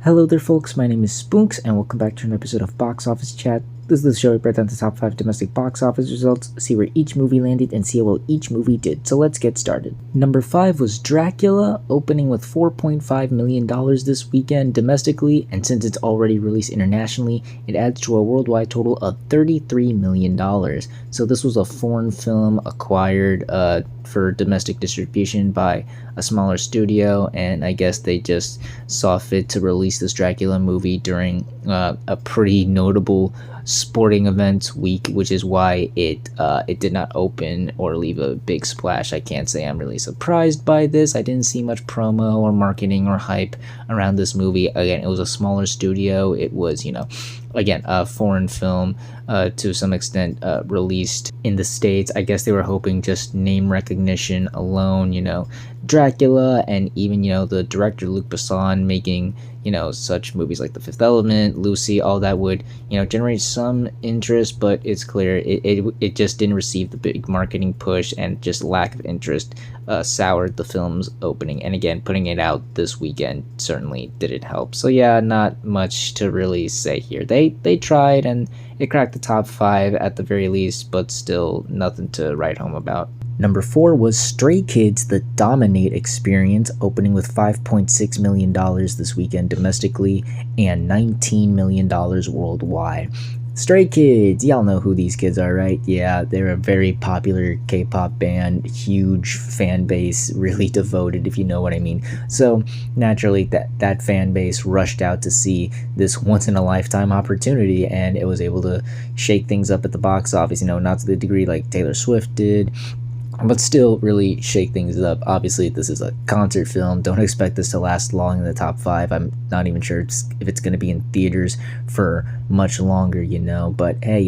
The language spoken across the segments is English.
Hello there, folks. My name is Spoonks, and welcome back to an episode of Box Office Chat. This is the show where we break down the top 5 domestic box office results, see where each movie landed, and see how well each movie did. So let's get started. Number 5 was Dracula, opening with $4.5 million this weekend domestically, and since it's already released internationally, it adds to a worldwide total of $33 million. So this was a foreign film acquired for domestic distribution by a smaller studio, and I guess they just saw fit to release this Dracula movie during a pretty notable sporting events week, which is why it did not open or leave a big splash. I can't say I'm really surprised by this. I didn't see much promo or marketing or hype around this movie. Again, it was a smaller studio. It was, again, a foreign film to some extent released in the States. I guess they were hoping just name recognition alone, Dracula, and even, the director Luc Besson making, such movies like The Fifth Element, Lucy, all that would, generate some interest, but it's clear it just didn't receive the big marketing push, and just lack of interest soured the film's opening. And again, putting it out this weekend certainly didn't help. So yeah, not much to really say here. They tried, and it cracked the top 5 at the very least, but still nothing to write home about. Number 4 was Stray Kids: The Dominate Experience, opening with $5.6 million this weekend domestically and $19 million worldwide. Stray Kids, y'all know who these kids are, right? Yeah, they're a very popular K-pop band, huge fan base, really devoted, if you know what I mean. So naturally, that fan base rushed out to see this once-in-a-lifetime opportunity, and it was able to shake things up at the box office, not to the degree like Taylor Swift did, but still really shake things up. Obviously, this is a concert film. Don't expect this to last long in the top 5. I'm not even sure if it's going to be in theaters for much longer, But hey,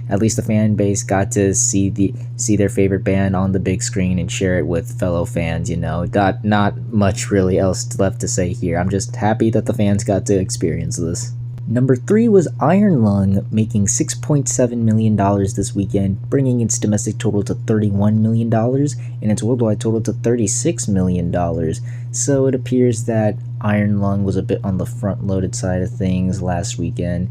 at least the fan base got to see their favorite band on the big screen and share it with fellow fans, Not much really else left to say here. I'm just happy that the fans got to experience this. Number 3 was Iron Lung, making $6.7 million this weekend, bringing its domestic total to $31 million and its worldwide total to $36 million. So it appears that Iron Lung was a bit on the front-loaded side of things last weekend.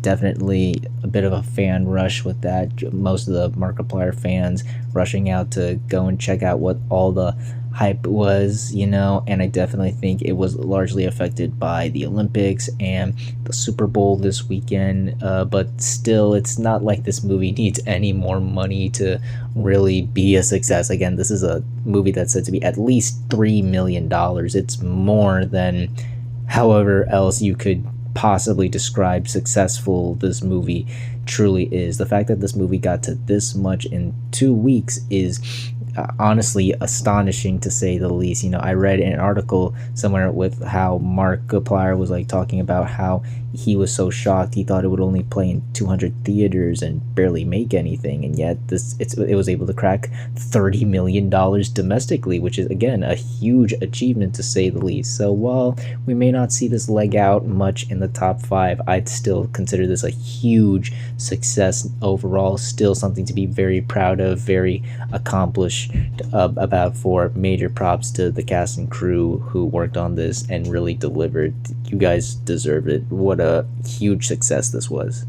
Definitely a bit of a fan rush with that. Most of the Markiplier fans rushing out to go and check out what all the hype was, and I definitely think it was largely affected by the Olympics and the Super Bowl this weekend, but still, it's not like this movie needs any more money to really be a success. Again, this is a movie that's said to be at least $3 million. It's more than however else you could possibly describe successful this movie truly is. The fact that this movie got to this much in 2 weeks is honestly astonishing, to say the least. I read an article somewhere with how Markiplier was talking about how he was so shocked. He thought it would only play in 200 theaters and barely make anything, and yet it was able to crack $30 million domestically, which is again a huge achievement, to say the least. So while we may not see this leg out much in the top 5, I'd still consider this a huge success overall. Still something to be very proud of, very accomplished about. For major props to the cast and crew who worked on this and really delivered. You guys deserve it. What a huge success this was.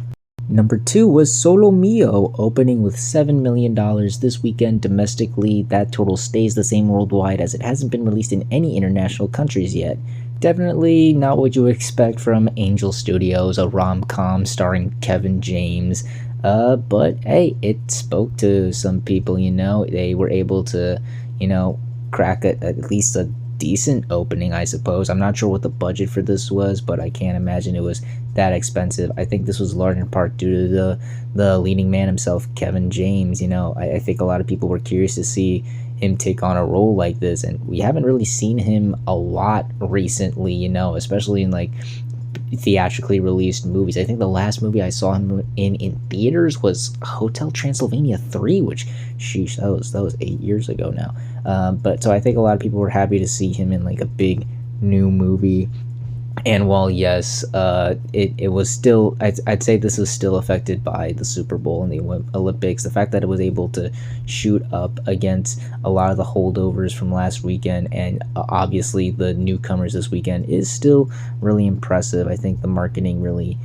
Number 2 was Solo Mio, opening with $7 million this weekend domestically. That total stays the same worldwide, as it hasn't been released in any international countries yet. Definitely not what you would expect from Angel Studios, a rom-com starring Kevin James. But hey, it spoke to some people, They were able to, crack at least a decent opening, I suppose. I'm not sure what the budget for this was, but I can't imagine it was that expensive. I think this was large in part due to the leading man himself, Kevin James. I think a lot of people were curious to see him take on a role like this, and we haven't really seen him a lot recently, especially in theatrically released movies. I think the last movie I saw him in theaters was Hotel Transylvania 3, which, sheesh, that was 8 years ago now. But so I think a lot of people were happy to see him in a big new movie And while yes, it was still, I'd say this is still affected by the Super Bowl and the Olympics. The fact that it was able to shoot up against a lot of the holdovers from last weekend, and obviously the newcomers this weekend, is still really impressive. I think the marketing really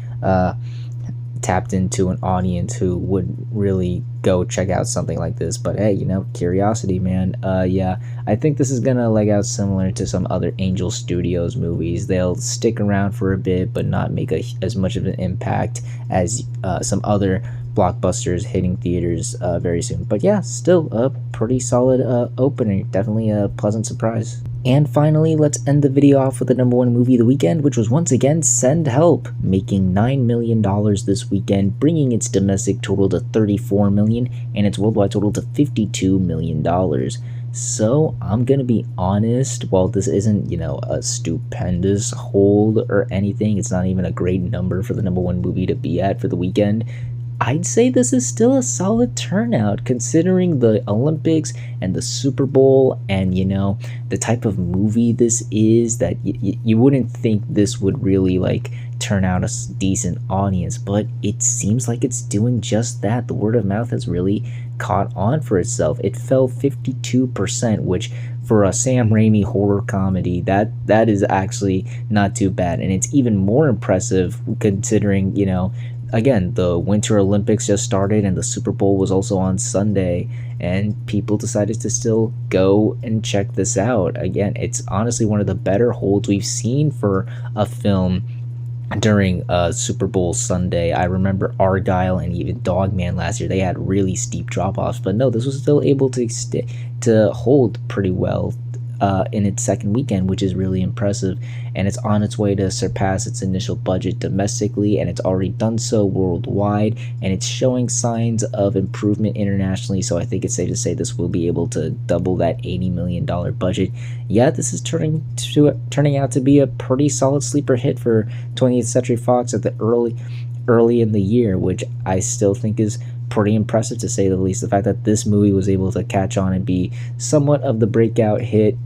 tapped into an audience who would really go check out something like this. But hey, curiosity, man. Yeah, I think this is gonna leg out similar to some other Angel Studios movies. They'll stick around for a bit but not make as much of an impact as some other blockbusters hitting theaters very soon. But yeah, still a pretty solid opening. Definitely a pleasant surprise. And finally, let's end the video off with the number one movie of the weekend, which was once again Send Help, making $9 million this weekend, bringing its domestic total to $34 million and its worldwide total to $52 million. So I'm gonna be honest, while this isn't, a stupendous hold or anything, it's not even a great number for the number one movie to be at for the weekend, I'd say this is still a solid turnout considering the Olympics and the Super Bowl and, the type of movie this is, that you wouldn't think this would really turn out a decent audience, but it seems like it's doing just that. The word of mouth has really caught on for itself. It fell 52%, which for a Sam Raimi horror comedy, that is actually not too bad. And it's even more impressive considering, again, the Winter Olympics just started and the Super Bowl was also on Sunday, and people decided to still go and check this out. Again, it's honestly one of the better holds we've seen for a film during Super Bowl Sunday. I remember Argyle and even Dogman last year. They had really steep drop-offs, but no, this was still able to hold pretty well in its second weekend, which is really impressive, and it's on its way to surpass its initial budget domestically, and it's already done so worldwide, and it's showing signs of improvement internationally. So I think it's safe to say this will be able to double that $80 million budget. Yeah, this is turning out to be a pretty solid sleeper hit for 20th Century Fox at the early in the year, which I still think is pretty impressive, to say the least. The fact that this movie was able to catch on and be somewhat of the breakout hit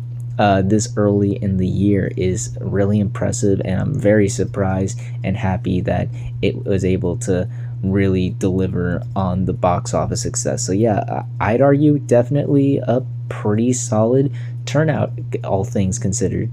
this early in the year is really impressive, and I'm very surprised and happy that it was able to really deliver on the box office success. So yeah, I'd argue definitely a pretty solid turnout, all things considered.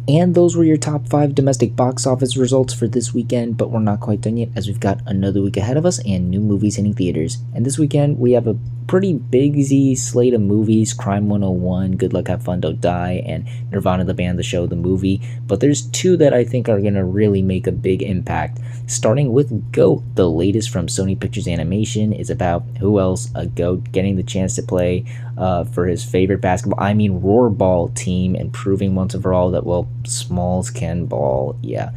And those were your top 5 domestic box office results for this weekend, but we're not quite done yet, as we've got another week ahead of us and new movies hitting theaters. And this weekend, we have a pretty busy slate of movies: Crime 101, Good Luck Have Fun Don't Die, and Nirvana the Band, the show, the movie. But there's 2 that I think are going to really make a big impact. Starting with GOAT, the latest from Sony Pictures Animation, is about who else? A GOAT getting the chance to play for his favorite Rollerball team, and proving once and for all that, well, smalls can ball. Yeah.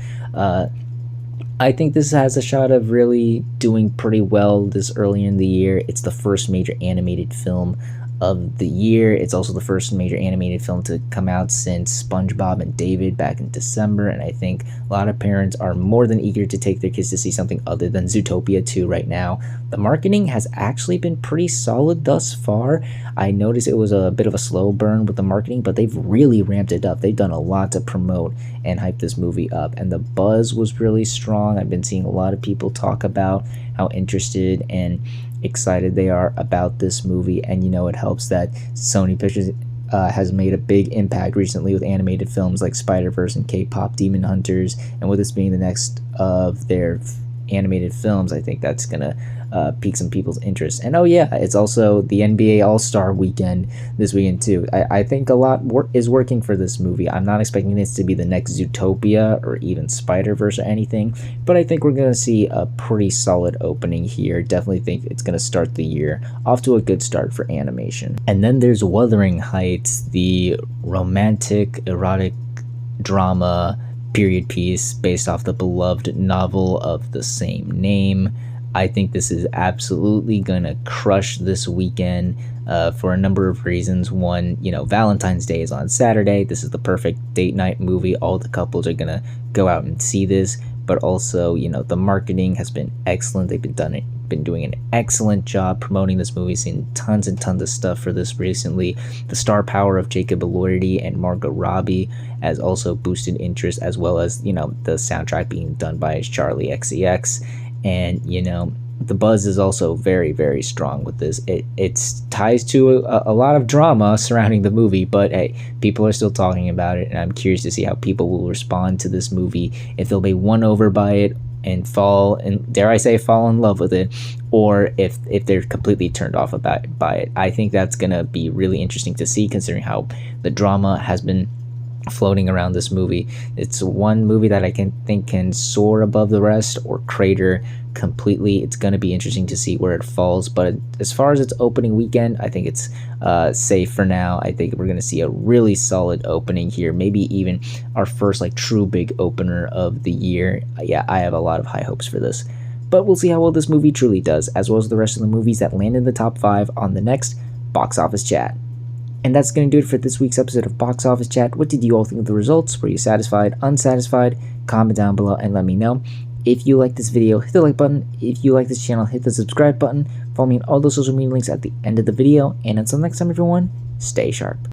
I think this has a shot of really doing pretty well this early in the year. It's the first major animated film of the year. It's also the first major animated film to come out since SpongeBob and David back in December, and I think a lot of parents are more than eager to take their kids to see something other than Zootopia 2 right now. The marketing has actually been pretty solid thus far. I noticed it was a bit of a slow burn with the marketing, but they've really ramped it up. They've done a lot to promote and hype this movie up, and the buzz was really strong. I've been seeing a lot of people talk about how interested and excited they are about this movie, and it helps that Sony Pictures has made a big impact recently with animated films like Spider-Verse and K-pop Demon Hunters, and with this being the next of their animated films, I think that's gonna pique some people's interest. And oh yeah, it's also the NBA All-Star weekend this weekend too. I think a lot is working for this movie. I'm not expecting this to be the next Zootopia or even Spider-Verse or anything, but I think we're gonna see a pretty solid opening here. Definitely think it's gonna start the year off to a good start for animation. And then there's Wuthering Heights, the romantic erotic drama period piece based off the beloved novel of the same name. I think this is absolutely gonna crush this weekend for a number of reasons. One, Valentine's Day is on Saturday. This is the perfect date night movie. All the couples are gonna go out and see this. But also, the marketing has been excellent. They've been been doing an excellent job promoting this movie, seen tons and tons of stuff for this recently. The star power of Jacob Elordi and Margot Robbie has also boosted interest, as well as, the soundtrack being done by Charlie XCX. And, the buzz is also very, very strong with this. It ties to a lot of drama surrounding the movie, but hey, people are still talking about it, and I'm curious to see how people will respond to this movie, if they'll be won over by it and fall in love with it, or if they're completely turned off by it. I think that's gonna be really interesting to see, considering how the drama has been floating around this movie. It's one movie that I can soar above the rest or crater completely. It's going to be interesting to see where it falls, but as far as its opening weekend, I think it's safe for now. I think we're going to see a really solid opening here, maybe even our first true big opener of the year. Yeah, I have a lot of high hopes for this, but we'll see how well this movie truly does, as well as the rest of the movies that land in the top 5 on the next Box Office Chat. And that's going to do it for this week's episode of Box Office Chat. What did you all think of the results? Were you satisfied, unsatisfied? Comment down below and let me know. If you like this video, hit the like button. If you like this channel, hit the subscribe button. Follow me on all those social media links at the end of the video. And until next time, everyone, stay sharp.